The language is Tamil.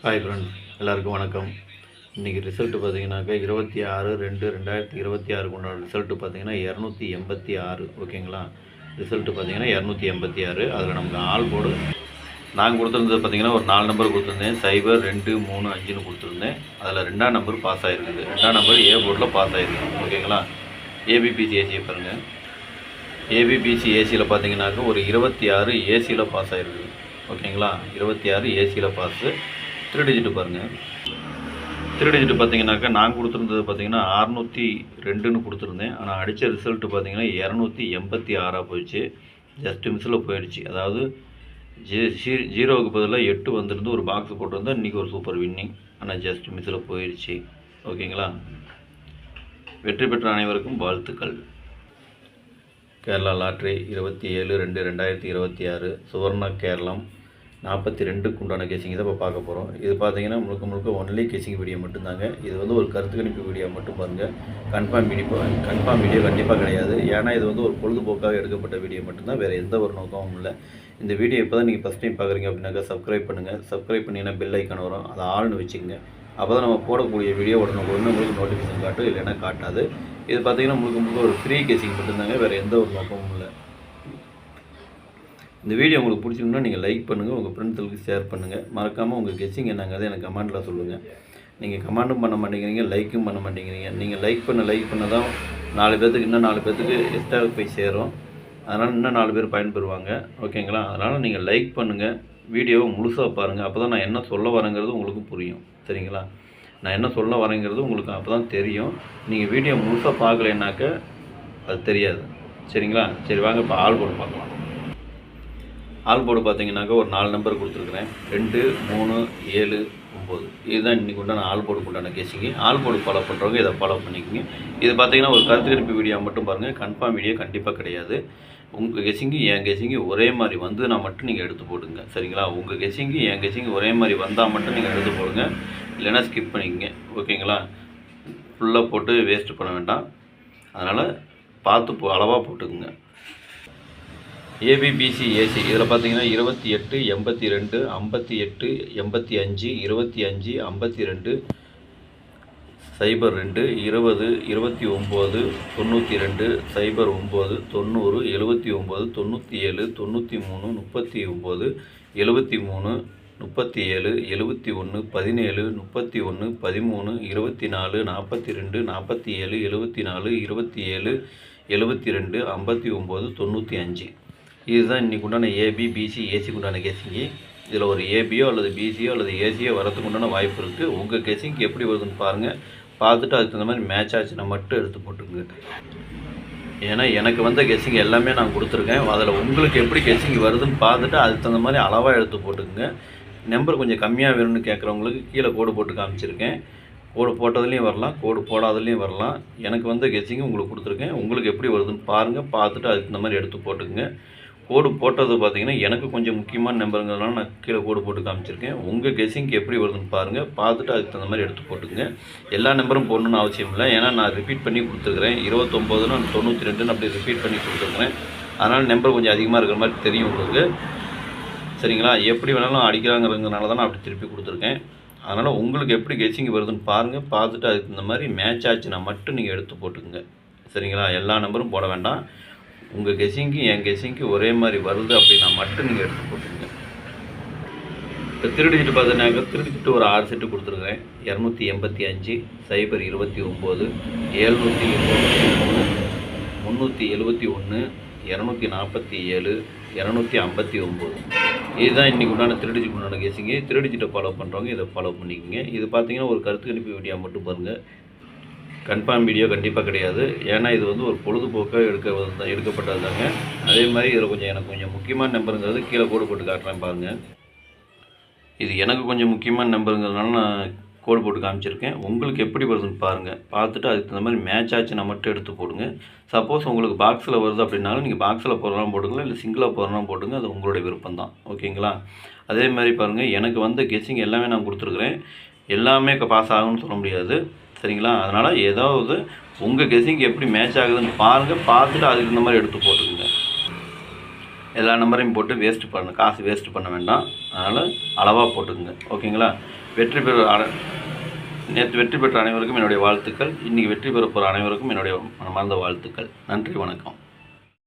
ஹாய் ஃப்ரெண்ட்ஸ், எல்லாருக்கும் வணக்கம். இன்றைக்கி ரிசல்ட்டு பார்த்தீங்கன்னாக்கா 26/2/2026 உண்டான ரிசல்ட்டு பார்த்தீங்கன்னா 286. ஓகேங்களா? ரிசல்ட்டு பார்த்தீங்கன்னா 286. அதில் நமக்கு ஆல் போர்டு நாங்கள் கொடுத்துருந்தது பார்த்தீங்கன்னா ஒரு 4 நம்பர் கொடுத்துருந்தேன். 0, 2, 3, 5ன்னு கொடுத்துருந்தேன். அதில் 2ஆம் நம்பர் பாஸ் ஆகிருக்குது. 2ஆம் நம்பர் ஏ போர்டில் பாஸ் ஆகிருக்கு. ஓகேங்களா? ஏபிபிசி ஏசியை பாருங்கள். ஏபிபிசி ஏசியில் பார்த்தீங்கன்னாக்கா ஒரு 26 ஏசியில் பாஸ் ஆகிருக்குது. ஓகேங்களா? 26 ஏசியில் பாஸு. 3 டிஜிட்டு பாருங்கள். 3 டிஜிட்டு பார்த்தீங்கன்னாக்கா நான் கொடுத்துருந்தது பார்த்தீங்கன்னா 602ன்னு கொடுத்துருந்தேன். ஆனால் அடித்த ரிசல்ட்டு பார்த்தீங்கன்னா 286 போயிடுச்சு. ஜஸ்ட்டு மிஸ்ஸில் போயிடுச்சு. அதாவது ஜீரோவுக்கு பதிலாக 8 வந்துருந்து ஒரு பாக்ஸ் போட்டிருந்தா இன்றைக்கி ஒரு சூப்பர் வின்னிங். ஆனால் ஜஸ்ட் மிஸ்ஸில் போயிடுச்சு. ஓகேங்களா? வெற்றி பெற்ற அனைவருக்கும் வாழ்த்துக்கள். கேரளா லாட்ரி 27/2/2026 சுவர்ண கேரளம் 42க்கு உண்டான கேசிங் தான் இப்போ பார்க்க போகிறோம். இது பார்த்தீங்கன்னா முழுக்க ஒன்லி கேசிங் வீடியோ மட்டும்தாங்க. இது வந்து ஒரு கருத்து கணிப்பு வீடியோ மட்டும் பாருங்கள். கன்ஃபார்ம் வீடியோ கண்டிப்பாக கிடையாது. ஏன்னா இது வந்து ஒரு பொழுதுபோக்காக எடுக்கப்பட்ட வீடியோ மட்டும்தான், வேறு எந்த ஒரு நோக்கமும் இல்லை. இந்த வீடியோ இப்போ தான் நீங்கள் ஃபஸ்ட் டைம் பார்க்குறீங்க அப்படின்னாக்கா சப்ஸ்கிரைப் பண்ணுங்கள். சப்ஸ்கிரைப் பண்ணிங்கன்னா பெல் ஐக்கான் வரும், அதை ஆள்னு வச்சுக்கோங்க. அப்போ தான் நம்ம போடக்கூடிய வீடியோ உடனே உங்களுக்கு நோட்டிஃபிகேஷன் காட்டும், இல்லைன்னா காட்டாது. இது பார்த்தீங்கன்னா முழுக்க ஒரு ஃப்ரீ கேசிங் மட்டும்தாங்க, வேறு எந்த ஒரு நோக்கமும் இல்லை. இந்த வீடியோ உங்களுக்கு பிடிச்சிருந்தா நீங்கள் லைக் பண்ணுங்கள், உங்கள் ஃப்ரெண்ட்ஸுக்கு ஷேர் பண்ணுங்கள். மறக்காமல் உங்கள் கெஸ்ஸிங் என்னங்கிறது எனக்கு கமெண்ட்டில் சொல்லுங்கள். நீங்கள் கமெண்ட்டும் பண்ண மாட்டேங்கிறீங்க, லைக்கும் பண்ண மாட்டேங்கிறீங்க. நீங்கள் லைக் பண்ண தான் 4 பேர்த்துக்கு இன்னும் 4 பேர்த்துக்கு எக்ஸ்ட்ரா போய் சேரும். அதனால் இன்னும் 4 பேர் பயன்பெறுவாங்க. ஓகேங்களா? அதனால் நீங்கள் லைக் பண்ணுங்கள், வீடியோவை முழுசாக பாருங்கள். அப்போ தான் நான் என்ன சொல்ல வரேங்கிறது உங்களுக்கு புரியும். சரிங்களா? நான் என்ன சொல்ல வரேங்கிறது உங்களுக்கு அப்போ தான் தெரியும். நீங்கள் வீடியோ முழுசாக பார்க்கலைன்னாக்க அது தெரியாது. சரிங்களா? சரி, வாங்க இப்போ ஆல் போர்டு பார்க்கலாம். ஆல் போர்டு பார்த்தீங்கன்னாக்கா ஒரு 4 நம்பர் கொடுத்துருக்குறேன். 2, 3, 7, 9. இதுதான் இன்றைக்கி உண்டான ஆல் போர்டுக்கு உண்டான கேசிங்கு. ஆல் போர்டு ஃபாலோ பண்ணுறவங்க இதை ஃபாலோ பண்ணிக்கோங்க. இது பார்த்தீங்கன்னா ஒரு கருத்து கணிப்பு வீடியோ மட்டும் பாருங்கள். கன்ஃபார்ம் வீடியோ கண்டிப்பாக கிடையாது. உங்கள் கெஸிங்கு என் கெஸிங்கு ஒரே மாதிரி வந்துன்னா மட்டும் நீங்கள் எடுத்து போடுங்க. சரிங்களா? உங்கள் கெஸிங்கு என் கெஸிங்கு ஒரே மாதிரி வந்தால் மட்டும் நீங்கள் எடுத்து போடுங்க, இல்லைன்னா ஸ்கிப் பண்ணிக்கங்க. ஓகேங்களா? ஃபுல்லாக போட்டு வேஸ்ட்டு பண்ண வேண்டாம். அதனால் பார்த்து அளவாக போட்டுக்குங்க. ஏபிபிசி ஏசி இதில் பார்த்தீங்கன்னா 28, 82, 58, 85, 25, 52, 02, 20, 29, 92, 09, 90, 79, 97, 93, 39, 73, 37, 71, 17, 31, 13, 24, 42, 47, 74, 27, 72, 59, 95. இதுதான் இன்றைக்கு உண்டான ஏபிபிசி ஏசிக்கு உண்டான கேசிங்கு. இதில் ஒரு ஏபியோ அல்லது பிசியோ அல்லது ஏசியோ வரதுக்கு உண்டான வாய்ப்பு இருக்குது. உங்கள் கேசிங்க்கு எப்படி வருதுன்னு பாருங்கள். பார்த்துட்டு அதுக்கு தகுந்த மாதிரி மேட்ச் ஆச்சுன்னா மட்டும் எடுத்து போட்டுங்க. ஏன்னா எனக்கு வந்த கெஸ்ஸிங் எல்லாமே நான் கொடுத்துருக்கேன். அதில் உங்களுக்கு எப்படி கெஸ்ஸிங் வருதுன்னு பார்த்துட்டு அதுக்கு தகுந்த மாதிரி அளவாக எடுத்து போட்டுக்குங்க. நம்பர் கொஞ்சம் கம்மியாக வேணும்னு கேட்குறவங்களுக்கு கீழே கோடு போட்டு காமிச்சிருக்கேன். கோடு போட்டதுலேயும் வரலாம், கோடு போடாததுலேயும் வரலாம். எனக்கு வந்து கெஸ்ஸிங்கு உங்களுக்கு கொடுத்துருக்கேன். உங்களுக்கு எப்படி வருதுன்னு பாருங்கள். பார்த்துட்டு அதுக்கு இந்த மாதிரி எடுத்து போட்டுக்குங்க. கோடு போட்டது பார்த்தீங்கன்னா எனக்கு கொஞ்சம் முக்கியமான நம்பருங்கிறதுனால நான் கீழே கோடு போட்டு காமிச்சிருக்கேன். உங்கள் கெஸ்ஸிங்க்கு எப்படி வருதுன்னு பாருங்கள். பார்த்துட்டு அதுக்கு தகுந்த மாதிரி எடுத்து போட்டுங்க. எல்லா நம்பரும் போடணுன்னு அவசியம் இல்லை. ஏன்னா நான் ரிப்பீட் பண்ணி கொடுத்துருக்குறேன். 29, 92 அப்படி ரிப்பீட் பண்ணி கொடுத்துருக்குறேன். அதனால் நம்பர் கொஞ்சம் அதிகமாக இருக்கிற மாதிரி தெரியும் உங்களுக்கு. சரிங்களா? எப்படி வேணாலும் அடிக்கிறாங்கிறதுனால தான் நான் அப்படி திருப்பி கொடுத்துருக்கேன். அதனால் உங்களுக்கு எப்படி கெஸ்ஸிங் வருதுன்னு பாருங்கள். பார்த்துட்டு அதுக்கு இந்த மாதிரி மேட்ச் ஆச்சுன்னா மட்டும் நீங்கள் எடுத்து போட்டுக்குங்க. சரிங்களா? எல்லா நம்பரும் போட வேண்டாம். உங்கள் கெஸ்ஸிங்க்கு என் கெஸ்ஸிங்க்கு ஒரே மாதிரி வருது அப்படின்னா மட்டும் நீங்கள் எடுத்து போட்டுங்க. இப்போ 3 டிஜிட்டு பார்த்தீங்கன்னாக்கா 3 டிஜிட்டு ஒரு 6 செட்டு கொடுத்துருக்குறேன். 285, 029, 783, 371, 247, 259. இதுதான் இன்றைக்கி உண்டான 3 டிஜிட் உண்டான கேசிங்கு. 3 டிஜிட்டை ஃபாலோ பண்ணுறவங்க இதை ஃபாலோ பண்ணிக்கோங்க. இது பார்த்தீங்கன்னா ஒரு கருத்து கணிப்பு வீடியோ மட்டும் பாருங்கள். கன்ஃபார்ம் வீடியோ கண்டிப்பாக கிடையாது. ஏன்னா இது வந்து ஒரு பொழுதுபோக்காக எடுக்கப்பட்டது தாங்க. அதே மாதிரி இதில் எனக்கு கொஞ்சம் முக்கியமான நம்பருங்கிறது கீழே கோடு போட்டு காட்டுறேன் பாருங்கள். இது எனக்கு கொஞ்சம் முக்கியமான நம்பருங்கிறதுனால நான் கோடு போட்டு காமிச்சிருக்கேன். உங்களுக்கு எப்படி வருதுன்னு பாருங்கள். பார்த்துட்டு அதுக்கு தகுந்த மாதிரி மேட்ச் ஆச்சுன்னா மட்டும் எடுத்து போடுங்க. சப்போஸ் உங்களுக்கு பாக்ஸில் வருது அப்படின்னாலும் நீங்கள் பாக்ஸில் போடுறலாம் போட்டுக்கலாம், இல்லை சிங்கிளாக போடுறலாம் போட்டுங்க. அது உங்களுடைய விருப்பம் தான். ஓகேங்களா? அதே மாதிரி பாருங்கள், எனக்கு வந்து கெஸ்ஸிங் எல்லாமே நான் கொடுத்துருக்குறேன். எல்லாமே பாஸ் ஆகும்னு சொல்ல முடியாது. சரிங்களா? அதனால் ஏதாவது உங்கள் கெஸ்ஸிங்க்கு எப்படி மேட்ச் ஆகுதுன்னு பாருங்கள். பார்த்துட்டு அதுக்கு இந்த மாதிரி எடுத்து போட்டுக்குங்க. எல்லா நம்பரையும் போட்டு காசு வேஸ்ட் பண்ண வேண்டாம். அதனால் அளவாக போட்டுக்குங்க. ஓகேங்களா? நேற்று வெற்றி பெற்ற அனைவருக்கும் என்னுடைய வாழ்த்துக்கள். இன்றைக்கி வெற்றி பெற போகிற அனைவருக்கும் என்னுடைய மனமார்ந்த வாழ்த்துக்கள். நன்றி, வணக்கம்.